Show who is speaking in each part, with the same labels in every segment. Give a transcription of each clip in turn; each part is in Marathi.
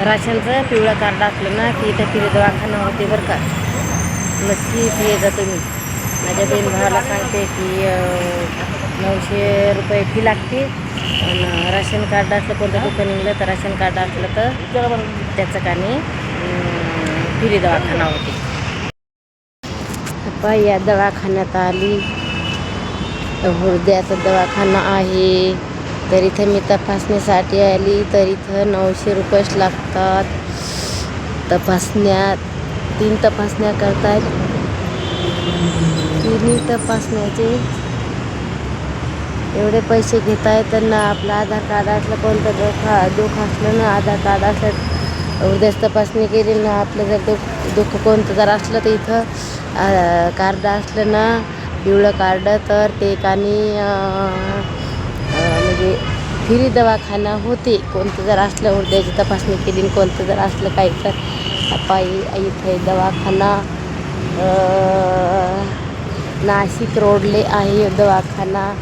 Speaker 1: राशनचं पिवळं कार्ड असलं ना की इथं फिरी दवाखाना होते बरं का. नक्की इथे ये जा तुम्ही. माझ्या बहीण भावाला सांगते की 900 रुपये फी लागते. आणि राशन कार्ड असलं कोणतं दुकान निघलं तर राशन कार्ड असलं तर त्याचं कानी फिरी दवाखाना होते. पाय या दवाखान्यात आली. हृदयाचा दवाखाना आहे. तर इथं मी तपासणीसाठी आली तर इथं 900 रुपयेच लागतात. तपासण्यात 3 तपासण्या करतात. तिन्ही तपासण्याचे एवढे पैसे घेत आहेत. त्यांना आपलं आधार कार्ड असलं कोणतं दुःख असलं ना, आधार कार्ड असलं हृदयाची तपासणी केली ना, आपलं जर दुःख कोणतं जर असलं तर इथं कार्ड असलं ना पिवळं कार्ड तर ते कानी म्हणजे फ्री दवाखाना होते. कोणतं जर असलं हृदयाची तपासणी केली कोणतं जर असलं काही तर पायी इथे दवाखाना नाशिक रोडले आहे दवाखाना.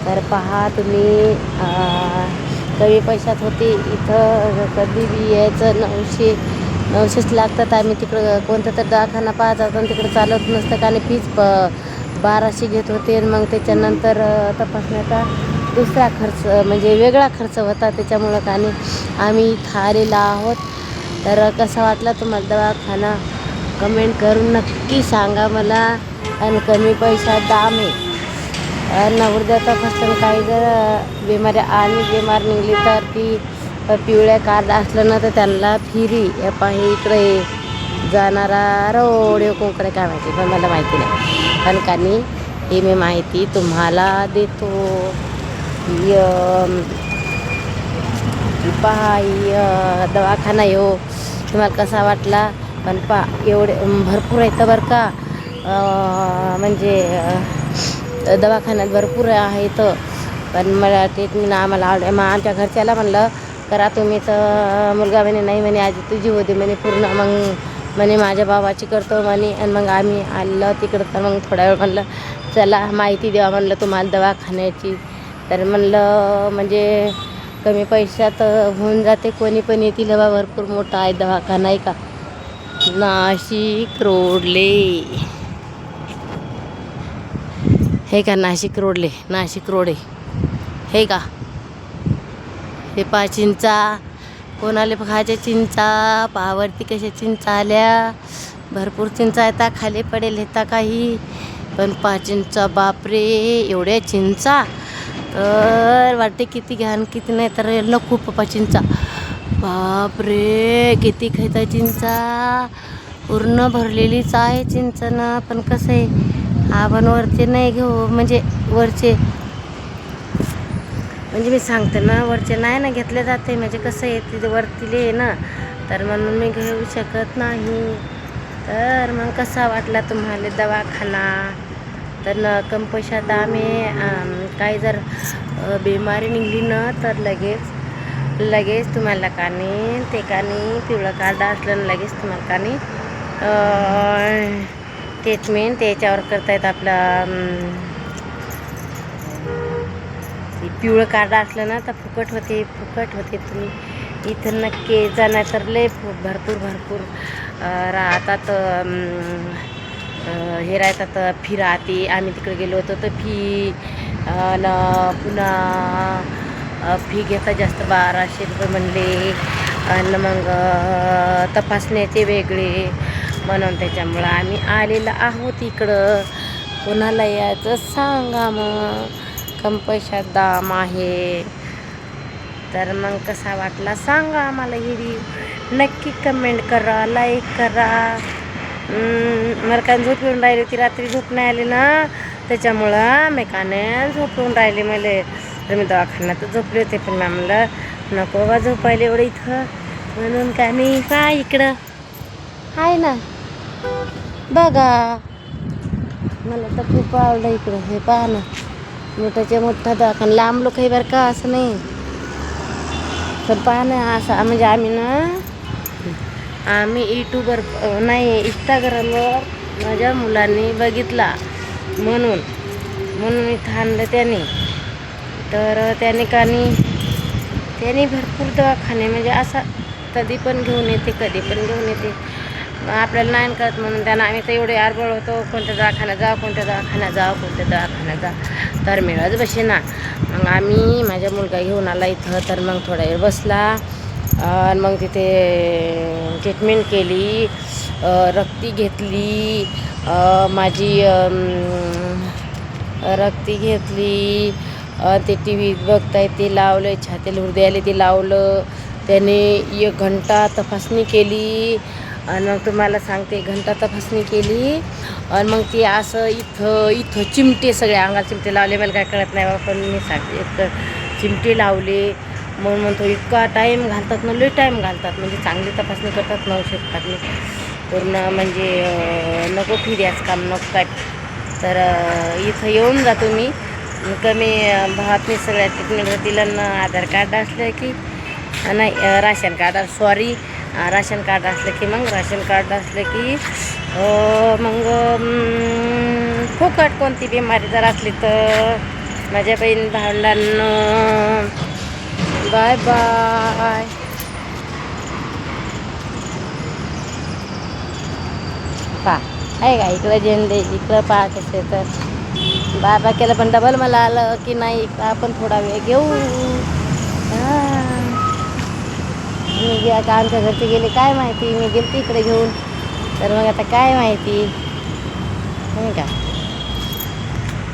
Speaker 1: तर पहा तुम्ही कमी पैशात होते. इथं कधी बी यायचं 900च लागतात. आम्ही तिकडं कोणतं तर दवाखाना पाहत होतो आणि तिकडं चालत नसतं कारण फीज 1200 घेत होते. मग त्याच्यानंतर तपासण्याचा दुसरा खर्च म्हणजे वेगळा खर्च होता. त्याच्यामुळं आणि आम्ही इथं आलेलो आहोत. तर कसा वाटला तुम्हाला दवाखाना कमेंट करून नक्की सांगा मला. आणि कमी पैशात दाम आहे. हृदय तपासताना काही जर बिमारी आणि बिमार निघली तर ती पिवळ्या कार्ड असलं ना तर त्यांना फ्री. हे इकडे जाणारा रोड कोणकडे काय माहिती पण मला माहिती नाही. पण कानी ही मी माहिती तुम्हाला देतो. पहा दवाखाना येऊ तुम्हाला कसा वाटला. पण एवढे भरपूर येतं बरं का. म्हणजे दवाखान्यात भरपूर आहेत. पण मला ट्रीटमेंट आम्हाला आवड मग आमच्या घरच्याला म्हणलं करा तुम्ही तर मुलगा म्हणे नाही म्हणे आजी तुझी होती म्हणे पूर्ण. मग म्हणे माझ्या भावाची करतो म्हणे. आणि मग आम्ही आलं तिकडं तर मग थोडा वेळ म्हणलं चला माहिती द्यावा म्हणलं तुम्हाला दवाखान्याची. तर म्हणलं म्हणजे कमी पैशात होऊन जाते. कोणी पण येतील बाबा भरपूर मोठा आहे दवाखाना आहे का नाशिक रोडले हे का नाशिक रोड आहे हे का. हे पहा चिंचा कोणाला खायच्या चिंचा पावरती कशा चिंचा आल्या. भरपूर चिंचा येतात खाली पडेल येता काही. पण चिंचा बापरे एवढ्या चिंचा तर वाटते किती घ्यान किती नाही तर याला खूप चिंचा बापरे किती खायचा चिंचा पूर्ण भरलेलीच आहे चिंचनं. पण कसं आहे आपण वरचे नाही घेऊ म्हणजे वरचे म्हणजे मी सांगते ना वरचे नाही ना घेतले जाते. म्हणजे कसं आहे तिथे वरतीले आहे ना तर म्हणून मी घेऊ शकत नाही. तर मग कसा वाटला तुम्हाला दवाखाना. तर कमी पैशात आम्ही काही जर बिमारी निघली ना तर लगेच तुम्हाला कानी ते कानी पिवळं कार्ड असलं ना लगेच तुम्हाला कानी ट्रीटमेंट त्याच्यावर करतायत. आपलं पिवळं कार्ड असलं ना तर फुकट होते. तुम्ही इथं नक्की जाणार तर लय भरपूर राहतात. हे राहतात फी राहते. आम्ही तिकडे गेलो होतो तर फी पुन्हा फी घेतात जास्त 1200 रुपये म्हणले. आणि मग तपासण्याचे वेगळे म्हणून त्याच्यामुळं आम्ही आलेलं आहोत इकडं. कोणाला यायचं सांगा मग कम पैशात दाम आहे. तर मग कसा वाटला सांगा आम्हाला. ही नक्की कमेंट करा लाईक करा. मला काय झोप येऊन राहिली होती रात्री झोप नाही आली ना त्याच्यामुळं मी काने झोपून राहिले. मला तर मी दवाखान्यात झोपले होते पण मी म्हणलं नको बाबा झोपायला एवढं इथं म्हणून काय नाही का इकडं आहे ना बघा. मला तर खूप आवडलं इकडं. हे पहा ना मोठाच्या मोठा दवाखाना लांब लोक आहे बरं का असं नाही. तर पहा ना असं म्हणजे आम्ही यूट्यूबवर नाही इंस्टाग्रामवर माझ्या मुलांनी बघितला म्हणून इथं आणलं त्याने. तर त्याने भरपूर दवाखाने म्हणजे असं कधी पण घेऊन येते, कधी पण घेऊन येते. मग आपल्याला नाही कळत म्हणून त्यांना आम्ही तर एवढे आरबळ होतो, कोणत्या दवाखान्यात जावं, कोणत्या दवाखान्यात जावं, कोणत्या दवाखान्यात जा, तर मिळत बसेना. मग आम्ही माझा मुलगा घेऊन आला इथं, तर मग थोडा वेळ बसला आणि मग तिथे ट्रीटमेंट केली, रक्ती घेतली, माझी रक्ती घेतली, ते टी व्ही बघताय ते लावलं, छातीला हृदयाला ते लावलं, त्याने 1 घंटा तपासणी केली. आणि मग तुम्हाला सांगते 1 घंटा तपासणी केली. आणि मग ती असं इथं चिमटे, सगळ्या अंगाला चिमटे लावले. मला काय कळत नाही बाबा, पण मी सांगते एक चिमटे लावले. मग म्हणतो इतका टाईम घालतात ना, लई टाईम घालतात, म्हणजे चांगली तपासणी करतात. 900 टाकली पूर्ण, म्हणजे नको फिर्याच काम नको काय. तर इथं येऊन जातो मी, कमी भावात मी सगळ्या ट्रीटमेंट होतील. आधार कार्ड असलं की नाही, ration card, sorry, ration card असलं की मग राशन कार्ड असलं की मग फुकट कोणती बिमारी जर असली तर. माझ्या बहीण भावंडांनो, बाय बाय. पा आहे का इकडं झेंडे, इकडं पा कसे तर बाबा केलं, पण डबल मला आलं की नाही. इकडं आपण थोडा वेळ घेऊ. मी आता आमच्या घरचे गेले काय माहिती, मी गेलते इकडे घेऊन, तर मग आता काय माहिती नाही का.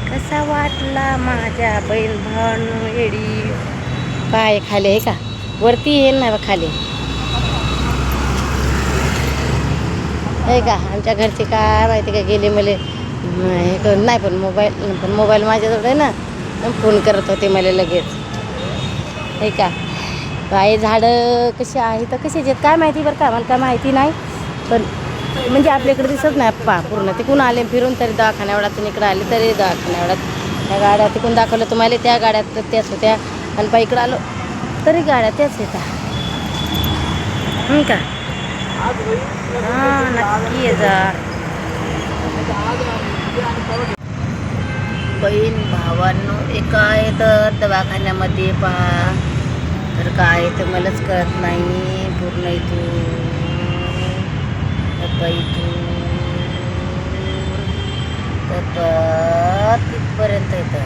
Speaker 1: कसा वाटला माझ्या बहीण भावांनो येडी. पाय खाली आहे का, वरती येईल नाही बा, खाली आहे का. आमच्या घरचे काय माहिती का गेले, मला हे करून नाही, पण मोबाईल माझ्याजवळ आहे ना, फोन करत होते मला लगेच, आहे का. काय झाडं कशी आहे तर कसे आहेत काय माहिती बरं का, मला काय माहिती नाही. पण म्हणजे आपल्याकडे दिसत नाही पा पूर्ण. तिकून आले फिरून, तरी दवाखान्या एवढ्यातून इकडं आले, तरी दवाखान्या एवढ्यात त्या गाड्या तिकून दाखवलं तुम्हाला, त्या गाड्यात त्याच होत्या. आणि पा इकडं आलो तरी गाड्या त्याच येतात का. हां नक्की ये जा. बहीण भावांनो, एका आहे तर दवाखान्यामध्ये पहा, तर काय तर मलाच कळत नाही. पूर्ण इथून तर तिथपर्यंत येतं,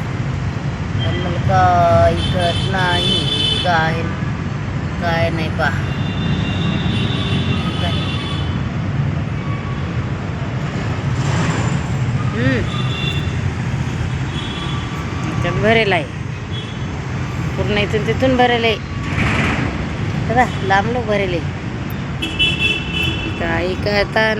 Speaker 1: पण मला काय कळत नाही काय नाही पहा. भरेल आहे पूर्ण, इथून तिथून भरेल आहे बघा, लांब लोक भरेल आहे. काय करता